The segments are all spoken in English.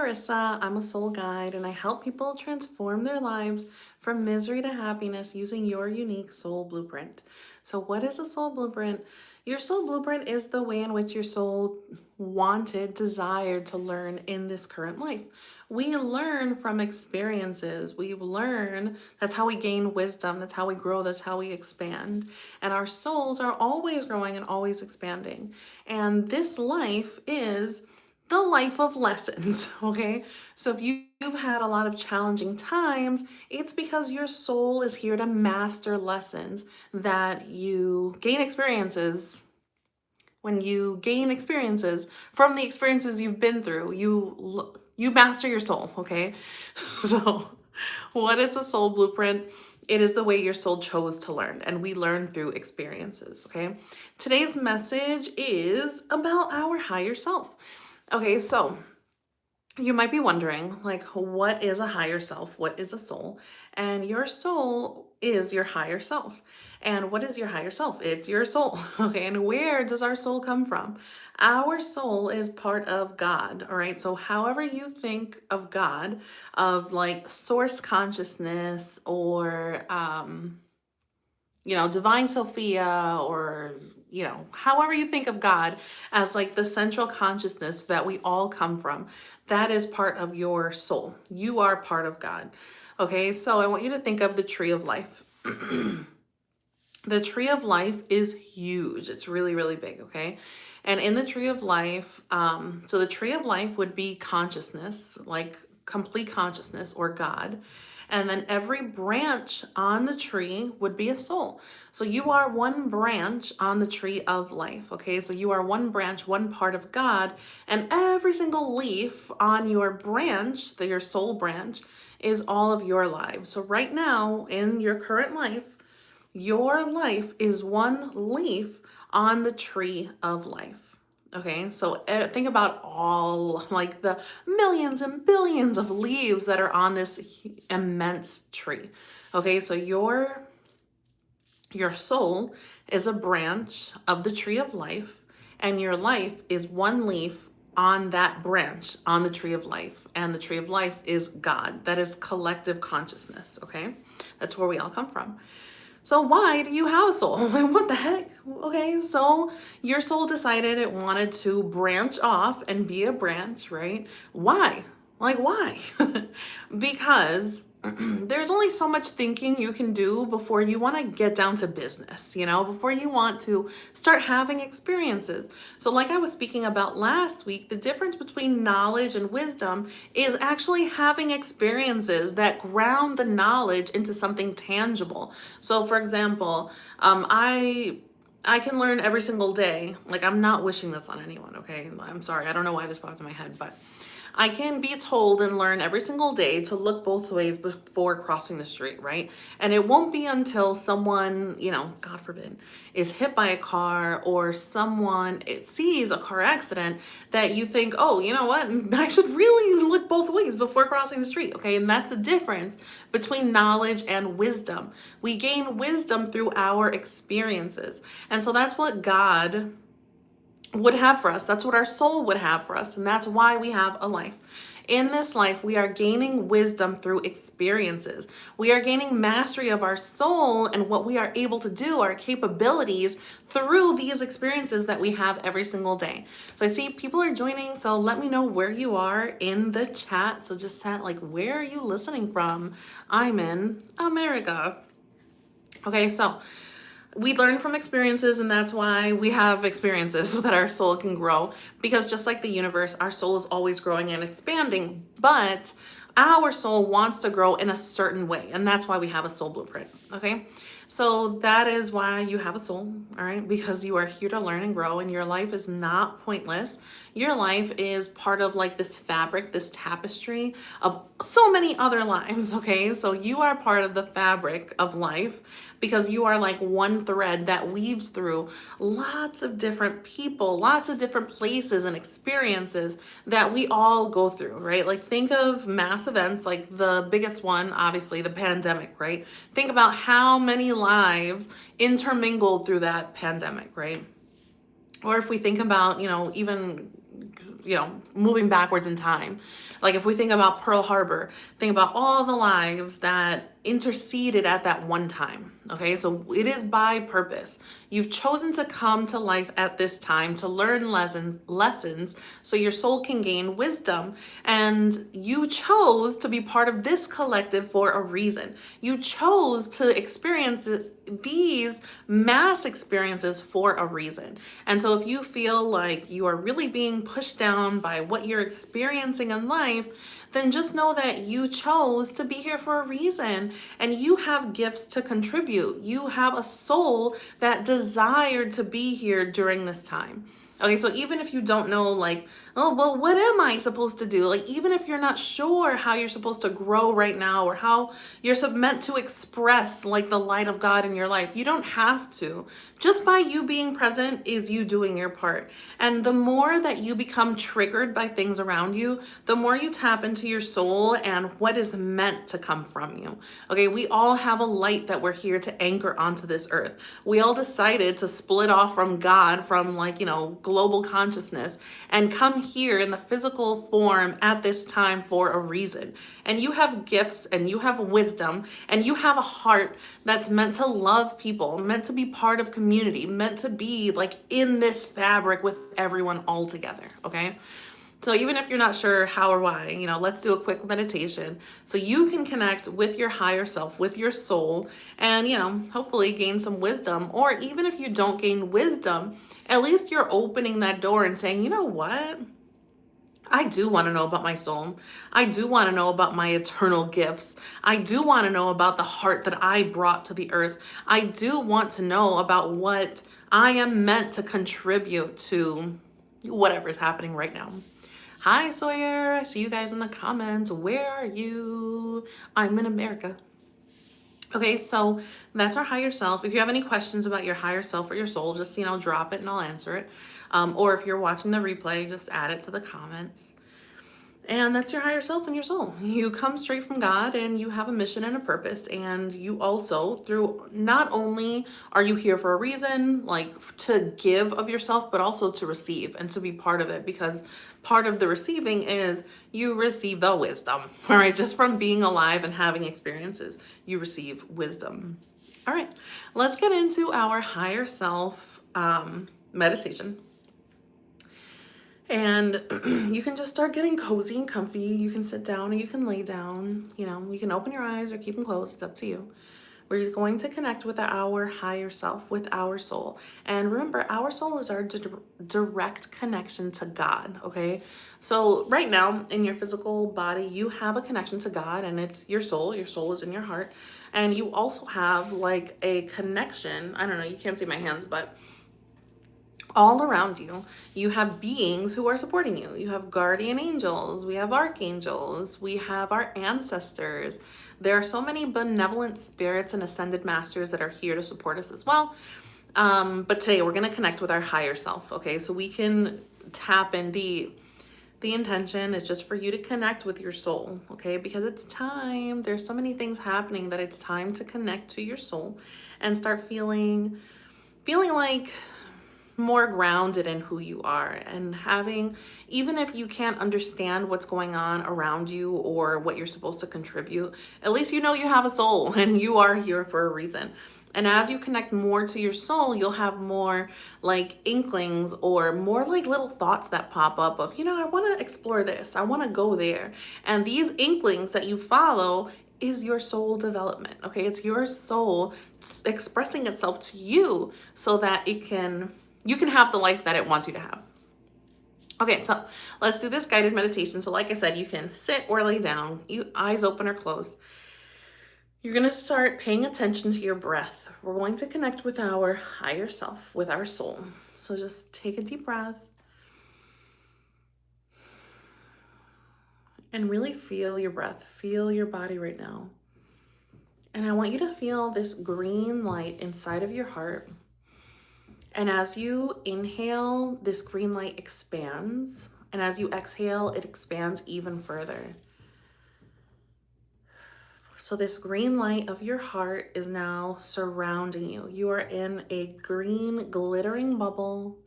Marissa. I'm a soul guide and I help people transform their lives from misery to happiness using your unique soul blueprint. So, what is a soul blueprint? Your soul blueprint is the way in which your soul wanted, desired to learn in this current life. We learn from experiences. We learn, that's how we gain wisdom, that's how we grow, that's how we expand. And our souls are always growing and always expanding. And this life is the life of lessons, okay? So if you've had a lot of challenging times, it's because your soul is here to master lessons that you gain experiences. When you gain experiences from the experiences you've been through, you master your soul, okay? So what is a soul blueprint? It is the way your soul chose to learn, and we learn through experiences, okay? Today's message is about our higher self. Okay, so you might be wondering, like, what is a higher self? What is a soul? And your soul is your higher self. And what is your higher self? It's your soul. Okay, and where does our soul come from? Our soul is part of God, all right? So, however you think of God, of like source consciousness or, divine Sophia, or, however you think of God as like the central consciousness that we all come from, that is part of your soul. You are part of God. Okay, so I want you to think of the tree of life. The tree of life is huge. It's really, really big, okay? And in the tree of life, so the tree of life would be consciousness, like complete consciousness or God. And then every branch on the tree would be a soul. So you are one branch on the tree of life, okay? So you are one branch, one part of God, and every single leaf on your branch, your soul branch, is all of your lives. So right now, in your current life, your life is one leaf on the tree of life. Okay, so think about all like the millions and billions of leaves that are on this immense tree. Okay, so your soul is a branch of the tree of life, and your life is one leaf on that branch on the tree of life. And the tree of life is God. That is collective consciousness. Okay, that's where we all come from. So why do you have a soul? What the heck? Okay, so your soul decided it wanted to branch off and be a branch, right? Why? Like, why? Because there's only so much thinking you can do before you want to get down to business, before you want to start having experiences. So, like I was speaking about last week, the difference between knowledge and wisdom is actually having experiences that ground the knowledge into something tangible. So, for example, I can learn every single day. Like, I'm not wishing this on anyone, okay? I'm sorry. I don't know why this popped in my head, but I can be told and learn every single day to look both ways before crossing the street, right? And it won't be until someone, God forbid, is hit by a car or someone sees a car accident that you think, oh, you know what? I should really look both ways before crossing the street, okay? And that's the difference between knowledge and wisdom. We gain wisdom through our experiences. And so that's what God would have for us. That's what our soul would have for us. And that's why we have a life. In this life, we are gaining wisdom through experiences. We are gaining mastery of our soul and what we are able to do, our capabilities, through these experiences that we have every single day. So I see people are joining, so let me know where you are in the chat. So just chat like, where are you listening from? I'm in America. Okay, so we learn from experiences, and that's why we have experiences so that our soul can grow. Because just like the universe, our soul is always growing and expanding, but our soul wants to grow in a certain way, and that's why we have a soul blueprint. Okay, so that is why you have a soul, all right? Because you are here to learn and grow, and your life is not pointless. Your life is part of like this fabric, this tapestry of so many other lives. Okay, so you are part of the fabric of life, because you are like one thread that weaves through lots of different people, lots of different places and experiences that we all go through, right? Like, think of mass events, like the biggest one, obviously, the pandemic, right? Think about how many lives intermingled through that pandemic, right? Or if we think about, even moving backwards in time. Like if we think about Pearl Harbor, think about all the lives that interceded at that one time. Okay, so it is by purpose. You've chosen to come to life at this time to learn lessons so your soul can gain wisdom. And you chose to be part of this collective for a reason. You chose to experience these mass experiences for a reason. And so if you feel like you are really being pushed down by what you're experiencing in life, then just know that you chose to be here for a reason and you have gifts to contribute. You have a soul that desired to be here during this time. Okay, so even if you don't know, like, oh, well, what am I supposed to do? Like, even if you're not sure how you're supposed to grow right now or how you're meant to express, like, the light of God in your life, you don't have to. Just by you being present is you doing your part. And the more that you become triggered by things around you, the more you tap into your soul and what is meant to come from you. Okay, we all have a light that we're here to anchor onto this earth. We all decided to split off from God, from global consciousness, and come here in the physical form at this time for a reason. And you have gifts and you have wisdom and you have a heart that's meant to love people, meant to be part of community, meant to be like in this fabric with everyone all together. Okay. So even if you're not sure how or why, let's do a quick meditation so you can connect with your higher self, with your soul, and, hopefully gain some wisdom. Or even if you don't gain wisdom, at least you're opening that door and saying, you know what? I do want to know about my soul. I do want to know about my eternal gifts. I do want to know about the heart that I brought to the earth. I do want to know about what I am meant to contribute to whatever's happening right now. Hi, Sawyer. I see you guys in the comments. Where are you? I'm in America. Okay, so that's our higher self. If you have any questions about your higher self or your soul, just, drop it and I'll answer it. Or if you're watching the replay, just add it to the comments. And that's your higher self and your soul. You come straight from God and you have a mission and a purpose. And you also, not only are you here for a reason, like to give of yourself, but also to receive and to be part of it, because part of the receiving is you receive the wisdom, all right? Just from being alive and having experiences, you receive wisdom. All right, let's get into our higher self meditation. And you can just start getting cozy and comfy. You can sit down or you can lay down. You can open your eyes or keep them closed. It's up to you. We're just going to connect with our higher self, with our soul. And remember, our soul is our direct connection to God, okay? So right now in your physical body, you have a connection to God and it's your soul. Your soul is in your heart. And you also have like a connection. I don't know, you can't see my hands, but all around you, you have beings who are supporting you. You have guardian angels, we have archangels, we have our ancestors. There are so many benevolent spirits and ascended masters that are here to support us as well. But today we're going to connect with our higher self, okay? So we can tap in the intention is just for you to connect with your soul, okay? Because it's time. There's so many things happening that it's time to connect to your soul and start feeling like more grounded in who you are, and having, even if you can't understand what's going on around you or what you're supposed to contribute, at least you have a soul and you are here for a reason. And as you connect more to your soul, you'll have more like inklings or more like little thoughts that pop up of, I want to explore this, I want to go there. And these inklings that you follow is your soul development, okay? It's your soul expressing itself to you so that you can have the life that it wants you to have. Okay, so let's do this guided meditation. So like I said, you can sit or lay down, eyes open or closed. You're going to start paying attention to your breath. We're going to connect with our higher self, with our soul. So just take a deep breath and really feel your breath. Feel your body right now. And I want you to feel this green light inside of your heart. And as you inhale, this green light expands. And as you exhale, it expands even further. So this green light of your heart is now surrounding you. You are in a green glittering bubble.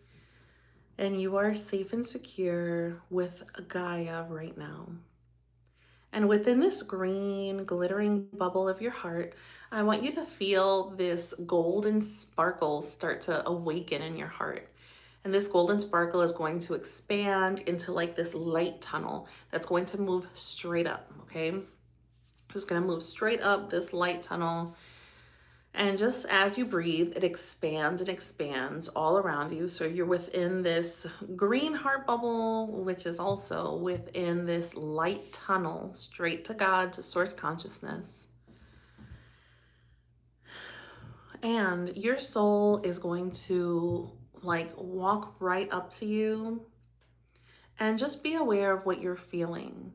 And you are safe and secure with Gaia right now. And within this green glittering bubble of your heart, I want you to feel this golden sparkle start to awaken in your heart. And this golden sparkle is going to expand into like this light tunnel that's going to move straight up, okay? Just gonna move straight up this light tunnel. And just as you breathe, it expands and expands all around you. So you're within this green heart bubble, which is also within this light tunnel straight to God, to source consciousness. And your soul is going to like walk right up to you and just be aware of what you're feeling.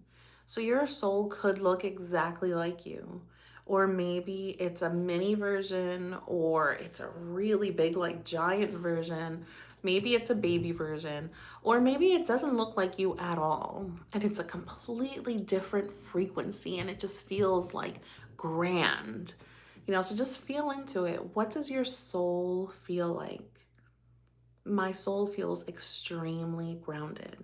So your soul could look exactly like you, or maybe it's a mini version, or it's a really big, like giant version. Maybe it's a baby version, or maybe it doesn't look like you at all. And it's a completely different frequency and it just feels like grand. So just feel into it. What does your soul feel like? My soul feels extremely grounded.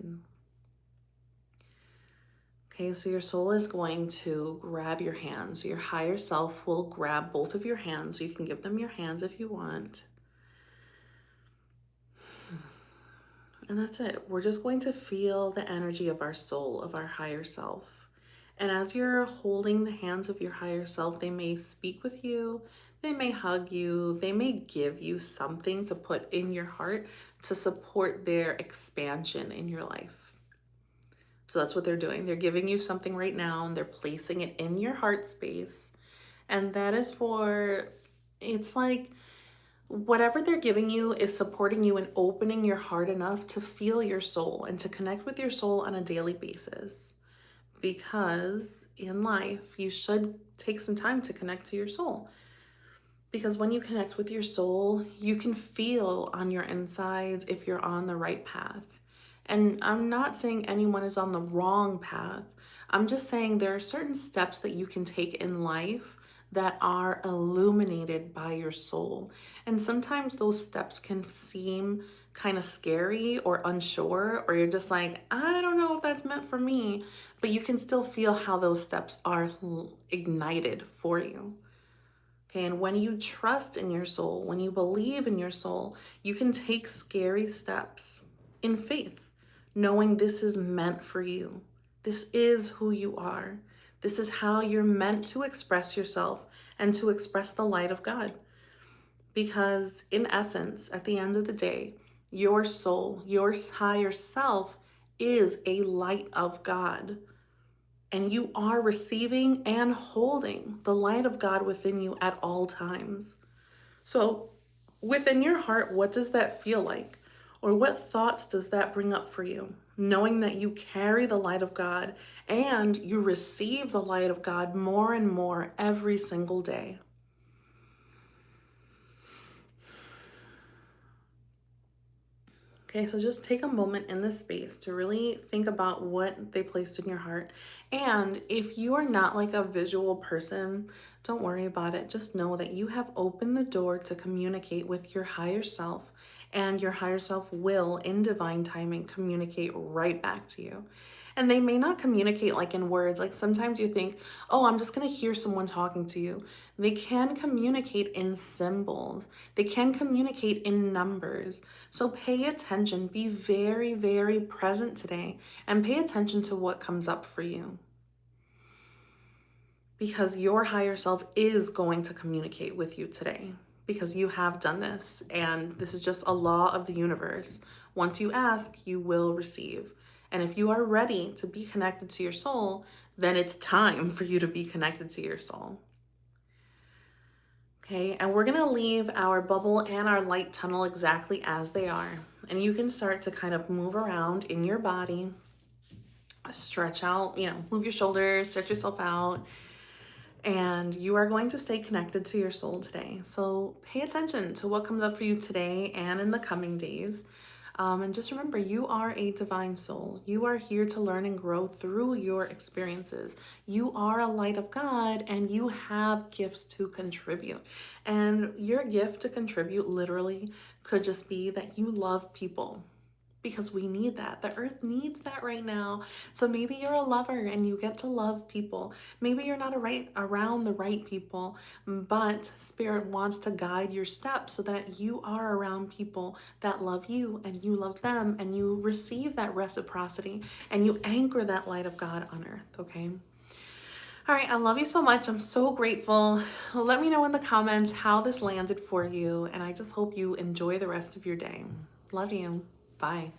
Okay, so your soul is going to grab your hands. So your higher self will grab both of your hands. So you can give them your hands if you want. And that's it. We're just going to feel the energy of our soul, of our higher self. And as you're holding the hands of your higher self, they may speak with you, they may hug you, they may give you something to put in your heart to support their expansion in your life. So that's what they're doing. They're giving you something right now and they're placing it in your heart space. And that is it's like whatever they're giving you is supporting you and opening your heart enough to feel your soul and to connect with your soul on a daily basis. Because in life, you should take some time to connect to your soul. Because when you connect with your soul, you can feel on your insides if you're on the right path. And I'm not saying anyone is on the wrong path. I'm just saying there are certain steps that you can take in life that are illuminated by your soul. And sometimes those steps can seem kind of scary or unsure, or you're just like, I don't know if that's meant for me, but you can still feel how those steps are ignited for you. Okay, and when you trust in your soul, when you believe in your soul, you can take scary steps in faith, knowing this is meant for you. This is who you are. This is how you're meant to express yourself and to express the light of God. Because in essence, at the end of the day, your soul, your higher self is a light of God. And you are receiving and holding the light of God within you at all times. So within your heart, what does that feel like? Or what thoughts does that bring up for you? Knowing that you carry the light of God and you receive the light of God more and more every single day. Okay, so just take a moment in this space to really think about what they placed in your heart. And if you are not like a visual person, don't worry about it. Just know that you have opened the door to communicate with your higher self, and your higher self will, in divine timing, communicate right back to you. And they may not communicate like in words. Like sometimes you think, oh, I'm just going to hear someone talking to you. They can communicate in symbols. They can communicate in numbers. So pay attention. Be very, very present today and pay attention to what comes up for you. Because your higher self is going to communicate with you today, because you have done this. And this is just a law of the universe. Once you ask, you will receive. And if you are ready to be connected to your soul, then it's time for you to be connected to your soul. Okay, and we're gonna leave our bubble and our light tunnel exactly as they are. And you can start to kind of move around in your body, stretch out, move your shoulders, stretch yourself out. And you are going to stay connected to your soul today. So pay attention to what comes up for you today and in the coming days. And just remember, you are a divine soul. You are here to learn and grow through your experiences. You are a light of God and you have gifts to contribute. And your gift to contribute literally could just be that you love people. because we need that. The earth needs that right now. So maybe you're a lover and you get to love people. Maybe you're not around the right people, but Spirit wants to guide your steps so that you are around people that love you and you love them, and you receive that reciprocity and you anchor that light of God on earth, okay? All right, I love you so much. I'm so grateful. Let me know in the comments how this landed for you, and I just hope you enjoy the rest of your day. Love you. Bye.